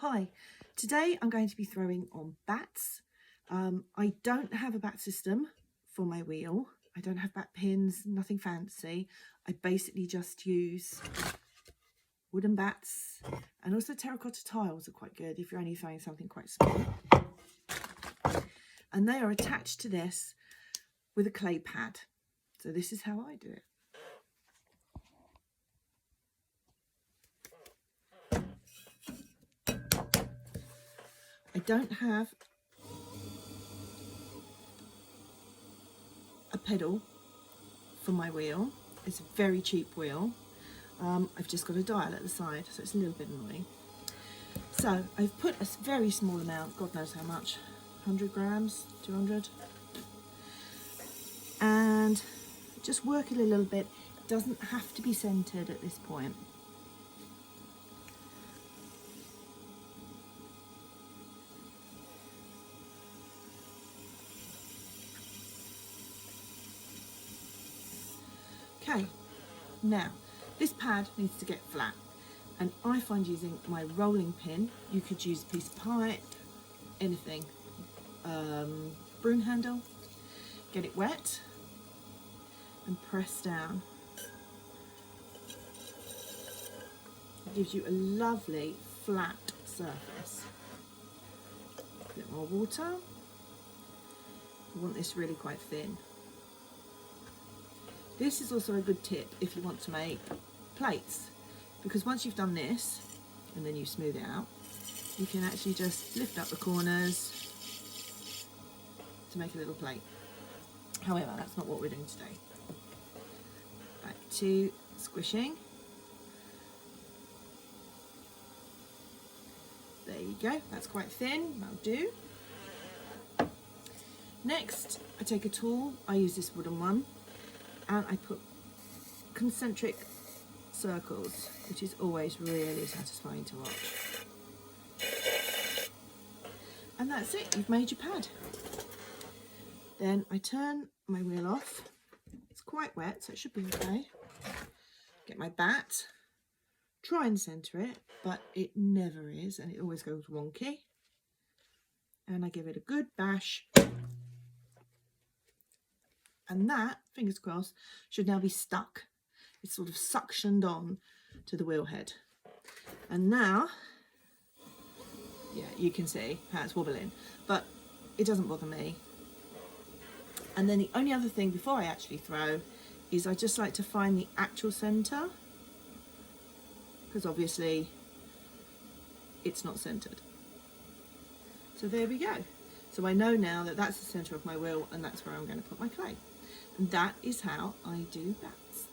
Hi, today I'm going to be throwing on bats. I don't have a bat system for my wheel. I don't have bat pins, nothing fancy. I basically just use wooden bats, and also terracotta tiles are quite good if you're only throwing something quite small. And they are attached to this with a clay pad. So this is how I do it. I don't have a pedal for my wheel. It's a very cheap wheel. I've just got a dial at the side, so it's a little bit annoying. So I've put a very small amount, God knows how much, 100 grams, 200, and just work it a little bit. It doesn't have to be centered at this point. Okay, now this pad needs to get flat, and I find using my rolling pin, you could use a piece of pipe, anything, broom handle, get it wet and press down. It gives you a lovely flat surface. A bit more water. You want this really quite thin. This is also a good tip if you want to make plates, because once you've done this and then you smooth it out, you can actually just lift up the corners to make a little plate. However, that's not what we're doing today. Back to squishing. There you go, that's quite thin, that'll do. Next, I take a tool, I use this wooden one, and I put concentric circles, which is always really satisfying to watch. And that's it, you've made your pad. Then I turn my wheel off. It's quite wet, so it should be okay. Get my bat, try and centre it, but it never is, and it always goes wonky. And I give it a good bash. And that, fingers crossed, should now be stuck. It's sort of suctioned on to the wheel head. And now, yeah, you can see how it's wobbling, but it doesn't bother me. And then the only other thing before I actually throw is I just like to find the actual centre, because obviously it's not centred. So there we go. So I know now that that's the centre of my wheel, and that's where I'm going to put my clay. And that is how I do bats.